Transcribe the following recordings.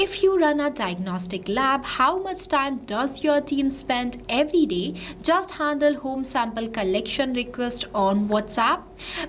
If you run a diagnostic lab, how much time does your team spend every day just handle home sample collection request on WhatsApp?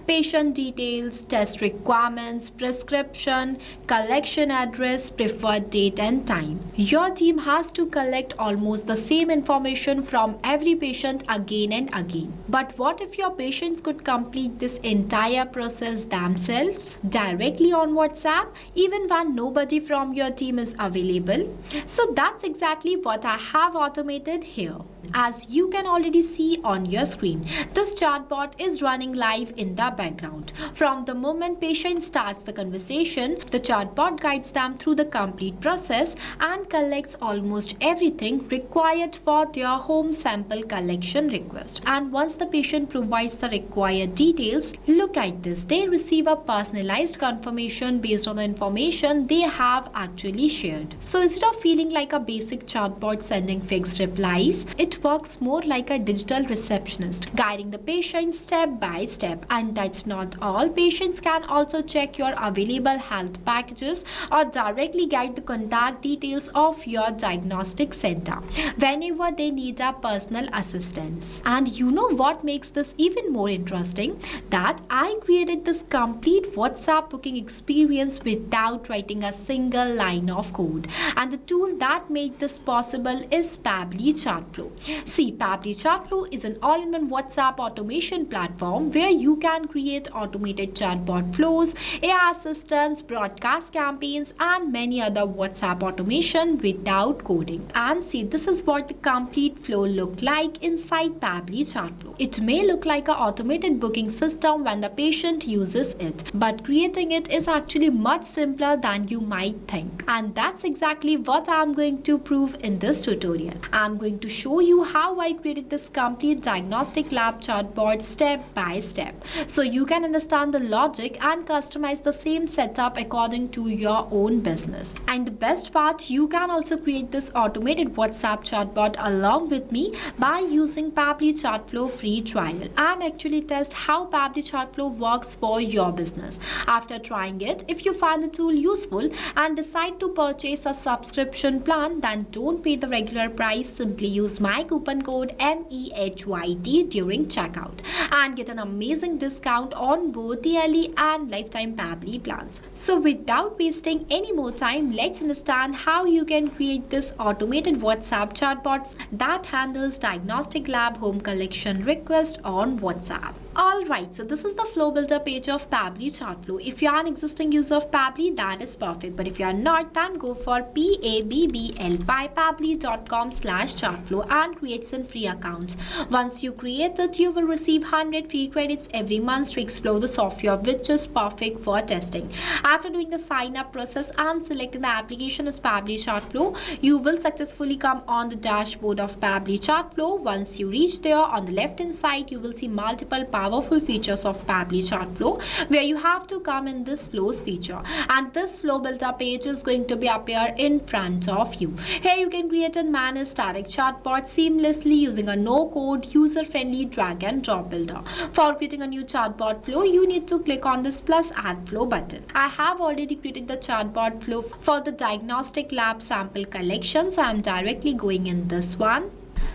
Patient details, test requirements, prescription, collection address, preferred date and time. Your team has to collect almost the same information from every patient again and again. But what if your patients could complete this entire process themselves directly on WhatsApp, even when nobody from your team is available? So that's exactly what I have automated here. As you can already see on your screen, this chatbot is running live in the background. From the moment patient starts the conversation, the chatbot guides them through the complete process and collects almost everything required for their home sample collection request. And once the patient provides the required details, look at this. They receive a personalized confirmation based on the information they have actually shared. So instead of feeling like a basic chatbot sending fixed replies, it works more like a digital receptionist, guiding the patient step by step. And that's not all. Patients can also check your available health packages or directly guide the contact details of your diagnostic center whenever they need a personal assistance. And you know what makes this even more interesting? That I created this complete WhatsApp booking experience without writing a single line of code. And the tool that made this possible is Pabbly Chatflow. See, Pabbly Chatflow is an all-in-one WhatsApp automation platform where you can create automated chatbot flows, AI assistants, broadcast campaigns, and many other WhatsApp automation without coding. And see, this is what the complete flow look like inside Pabbly Chatflow. It may look like an automated booking system when the patient uses it, but creating it is actually much simpler than you might think. And that's exactly what I'm going to prove in this tutorial. I'm going to show you how I created this complete diagnostic lab chatbot step by step, so you can understand the logic and customize the same setup according to your own business. And the best part, you can also create this automated WhatsApp chatbot along with me by using Pabbly Chatflow free trial and actually test how Pabbly Chatflow works for your business. After trying it, if you find the tool useful and decide to purchase a subscription plan, then don't pay the regular price. Simply use my coupon code MEHYT during checkout and get an amazing discount on both yearly and lifetime Pabbly plans. So without wasting any more time, let's understand how you can create this automated WhatsApp chatbot that handles diagnostic lab home collection request on WhatsApp. Alright, so this is the flow builder page of Pabbly Chatflow. If you are an existing user of Pabbly, that is perfect. But if you are not, then go for pabbly.com/chatflow and create some free accounts. Once you create it, you will receive 100 free credits every month to explore the software, which is perfect for testing. After doing the sign up process and selecting the application as Pabbly Chatflow, you will successfully come on the dashboard of Pabbly Chatflow. Once you reach there, on the left hand side, you will see multiple powerful features of Pabbly Chatflow, where you have to come in this flows feature, and this flow builder page is going to be appear in front of you. Here you can create and manage static chatbots seamlessly using a no-code, user-friendly drag and drop builder. For creating a new chatbot flow, you need to click on this plus add flow button. I have already created the chatbot flow for the diagnostic lab sample collection, so I'm directly going in this one.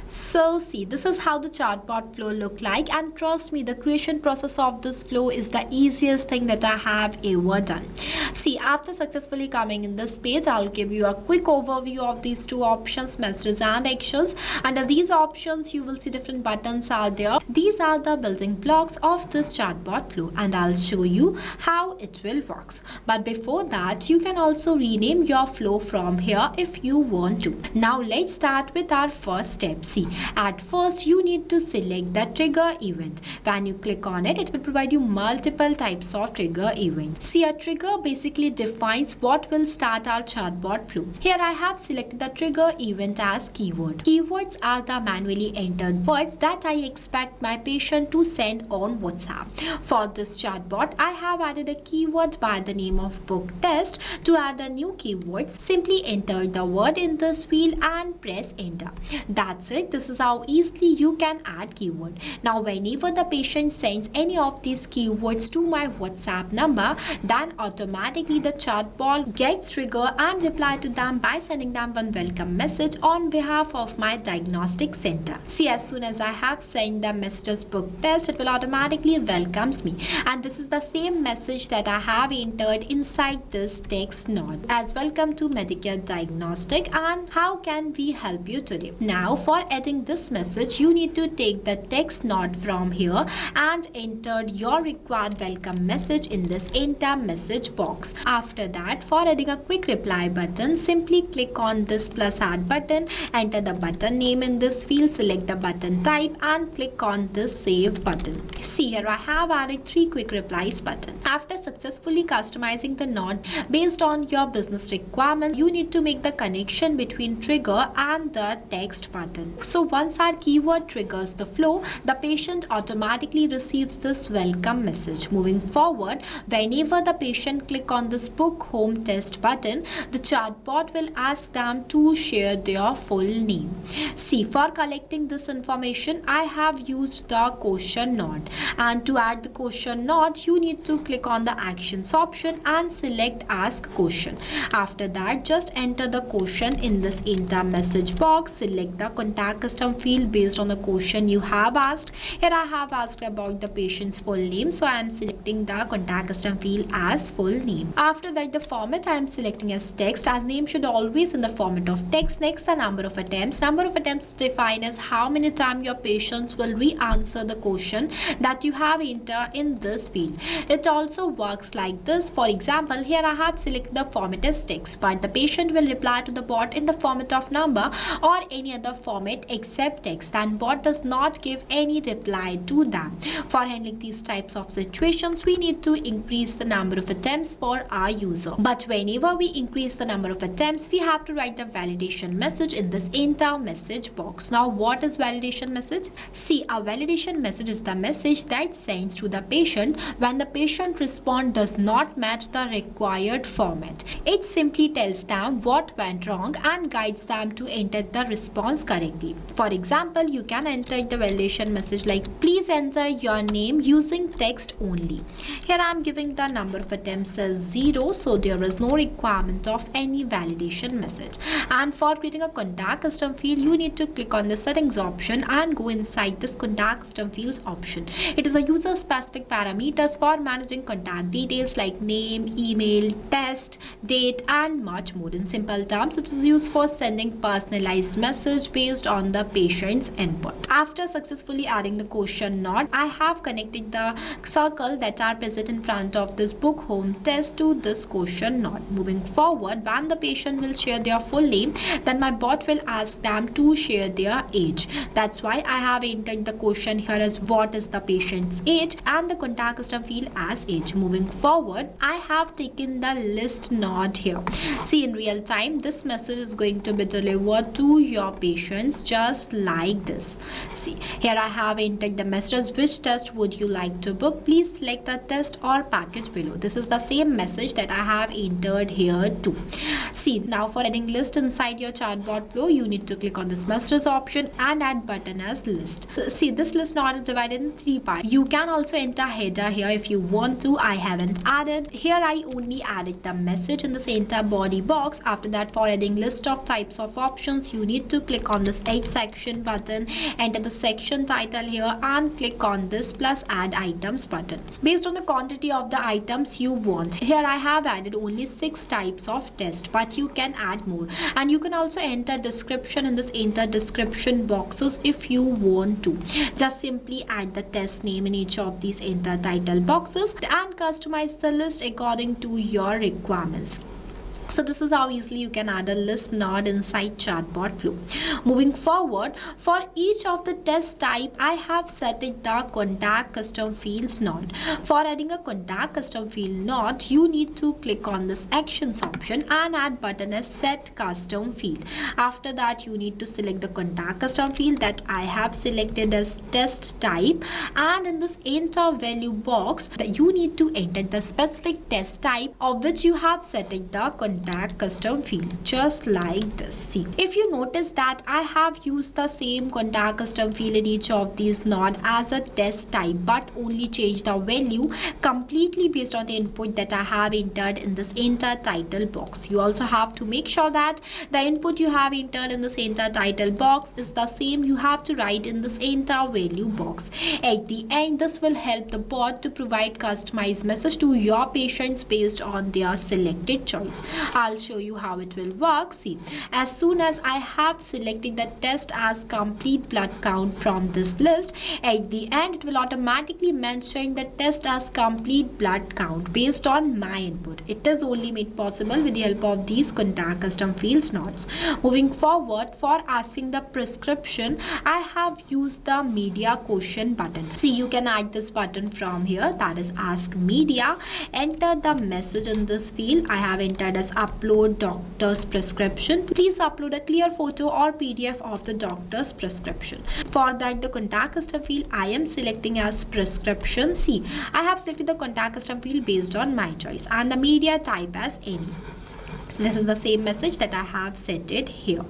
So see, this is how the chatbot flow look like, and trust me, the creation process of this flow is the easiest thing that I have ever done. See, after successfully coming in this page, I'll give you a quick overview of these two options, messages and actions. Under these options, you will see different buttons are there. These are the building blocks of this chatbot flow, and I'll show you how it will work. But before that, you can also rename your flow from here if you want to. Now let's start with our first step. See, at first you need to select the trigger event. When you click on it, it will provide you multiple types of trigger events. See, a trigger basically defines what will start our chatbot flow. Here I have selected the trigger event as keyword. Keywords are the manually entered words that I expect my patient to send on WhatsApp. For this chatbot, I have added a keyword by the name of book test. To add a new keyword, simply enter the word in this field and press enter. That's it. it, this is how easily you can add keyword. Now whenever the patient sends any of these keywords to my WhatsApp number, then automatically the chatbot gets triggered and reply to them by sending them one welcome message on behalf of my diagnostic center. See, as soon as I have sent the messages book test, it will automatically welcomes me, and this is the same message that I have entered inside this text node as welcome to Medicare Diagnostic and how can we help you today. Now for adding this message, you need to take the text node from here and enter your required welcome message in this enter message box. After that, for adding a quick reply button, simply click on this plus add button, enter the button name in this field, select the button type and click on this save button. See, here I have added 3 quick replies button. After successfully customizing the node based on your business requirements, you need to make the connection between trigger and the text button. So once our keyword triggers the flow, the patient automatically receives this welcome message. Moving forward, whenever the patient click on this book home test button, the chatbot will ask them to share their full name. See, for collecting this information, I have used the question node, and to add the question node, you need to click on the actions option and select ask question. After that, just enter the question in this enter message box, select the contact custom field based on the question you have asked. Here I have asked about the patient's full name, so I am selecting the contact custom field as full name. After that, the format I am selecting as text, as name should always in the format of text. Next, the number of attempts. Number of attempts is defined as how many times your patients will re-answer the question that you have entered in this field. It also works like this. For example, here I have selected the format as text, but the patient will reply to the bot in the format of number or any other format except text, and bot does not give any reply to them. For handling these types of situations, we need to increase the number of attempts for our user. But whenever we increase the number of attempts, we have to write the validation message in this enter message box. Now, what is validation message? See, a validation message is the message that sends to the patient when the patient response does not match the required format. It simply tells them what went wrong and guides them to enter the response correctly. For example, you can enter the validation message like, please enter your name using text only. Here I am giving the number of attempts as 0, so there is no requirement of any validation message. And for creating a contact custom field, you need to click on the settings option and go inside this contact custom fields option. It is a user specific parameters for managing contact details like name, email, test, date and much more. In simple terms, it is used for sending personalized message based on the patient's input. After successfully adding the question node, I have connected the circle that are present in front of this book home test to this question node. Moving forward, when the patient will share their full name, then my bot will ask them to share their age. That's why I have entered the question here as what is the patient's age and the contact custom field as age. Moving forward, I have taken the list node here. See, in real time, this message is going to be delivered to your patients just like this. See, here I have entered the messages. Which test would you like to book? Please select the test or package below. This is the same message that I have entered here too. See, now for adding list inside your chatbot flow, you need to click on this messages option and add button as list. See, this list node is divided in 3 parts. You can also enter header here if you want to. I haven't added. Here I only added the message in this enter body box. After that, for adding list of types of options, you need to click on this add section button, enter the section title here and click on this plus add items button. Based on the quantity of the items you want, here I have added only 6 types of test, but you can add more, and you can also enter description in this enter description boxes if you want to. Just simply add the test name in each of these enter title boxes and customize the list according to your requirements. So this is how easily you can add a list node inside chatbot flow. Moving forward, for each of the test type, I have set it the contact custom fields node. For adding a contact custom field node, you need to click on this actions option and add button as set custom field. After that, you need to select the contact custom field that I have selected as test type, and in this enter value box, you need to enter the specific test type of which you have set it the contact contact custom field, just like this. See, if you notice that I have used the same contact custom field in each of these nodes as a test type, but only change the value completely based on the input that I have entered in this enter title box. You also have to make sure that the input you have entered in this enter title box is the same you have to write in this enter value box. At the end, this will help the bot to provide customized message to your patients based on their selected choice. I'll show you how it will work. See, as soon as I have selected the test as complete blood count from this list, at the end it will automatically mention the test as complete blood count based on my input. It is only made possible with the help of these contact custom fields nodes. Moving forward, for asking the prescription, I have used the media question button. See, you can add this button from here, that is ask media. Enter the message in this field. I have entered as upload doctor's prescription. Please upload a clear photo or PDF of the doctor's prescription. For that, the contact custom field I am selecting as prescription. See, I have selected the contact custom field based on my choice and the media type as any. This is the same message that I have set it here.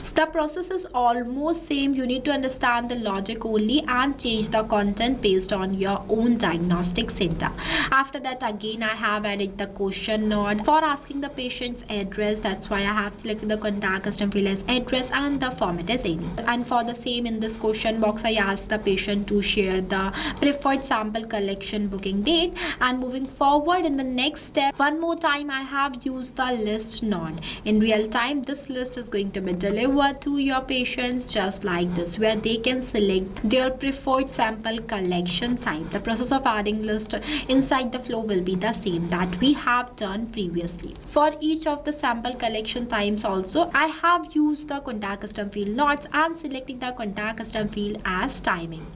So the process is almost same. You need to understand the logic only and change the content based on your own diagnostic center. After that, again I have added the question node for asking the patient's address. That's why I have selected the contact custom field as address and the format as any. And for the same, in this question box, I asked the patient to share the preferred sample collection booking date. And moving forward, in the next step, one more time I have used the list node. In real time, this list is going to be delivered to your patients just like this, where they can select their preferred sample collection type. The process of adding list inside the flow will be the same that we have done previously. For each of the sample collection types also, I have used the contact custom field nodes and selected the contact custom field as timing.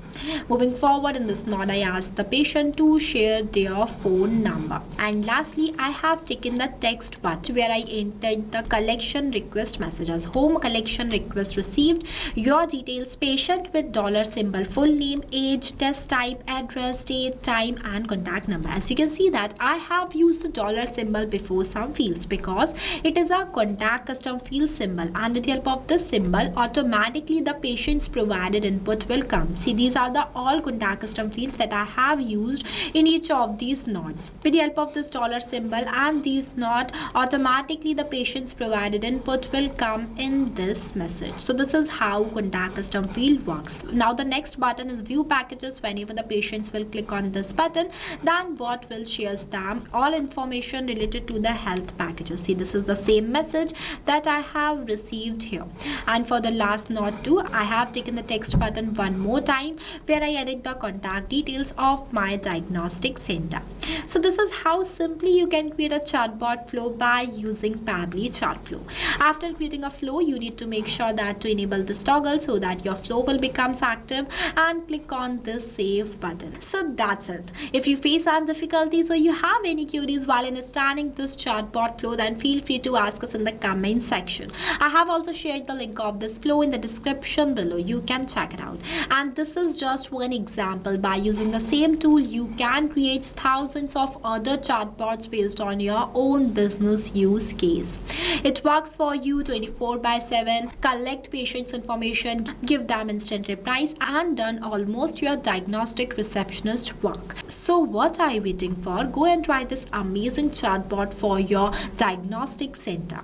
Moving forward, in this node, I asked the patient to share their phone number. And lastly, I have taken the text part where I entered the collection request messages. Home collection request received, your details, patient with dollar symbol, full name, age, test type, address, date, time, and contact number. As you can see that I have used the dollar symbol before some fields because it is a contact custom field symbol, and with the help of this symbol, automatically the patient's provided input will come. See, these are the all contact custom fields that I have used in each of these nodes. With the help of this dollar symbol and these node, automatically the patient's provided input will come in this message. So this is how contact custom field works. Now the next button is view packages. Whenever the patients will click on this button, then bot will share them all information related to the health packages. See, this is the same message that I have received here. And for the last node too, I have taken the text button one more time where I added the contact details of my diagnostic center. So this is how simply you can create a chatbot flow by using Pabbly Chatflow. After creating a flow, you need to make sure that to enable this toggle so that your flow will become active, and click on this save button. So that's it. If you face any difficulties or you have any queries while understanding this chatbot flow, then feel free to ask us in the comment section. I have also shared the link of this flow in the description below. You can check it out. And this is just one example. By using the same tool, you can create thousands of other chatbots based on your own business use case. It works for you 24/7, collect patients' information, give them instant replies, and done almost your diagnostic receptionist work. So what are you waiting for? Go and try this amazing chatbot for your diagnostic center.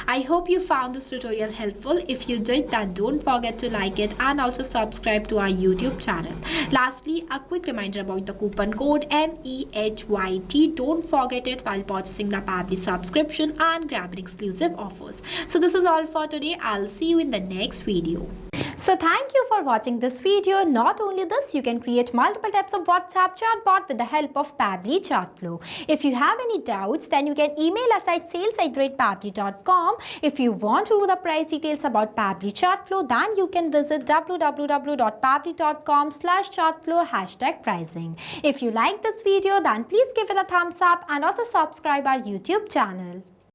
I hope you found this tutorial helpful. If you did, then don't forget to like it and also subscribe to our YouTube channel. Lastly, a quick reminder about the coupon code MEHYT. Don't forget it while purchasing the Pabbly subscription and grabbing exclusive offers. So this is all for today. I'll see you in the next video. So thank you for watching this video. Not only this, you can create multiple types of WhatsApp chatbot with the help of Pabbly Chatflow. If you have any doubts, then you can email us at sales@pabbly.com. If you want to know the price details about Pabbly Chatflow, then you can visit www.pabbly.com/chatflow #pricing. If you like this video, then please give it a thumbs up and also subscribe our YouTube channel.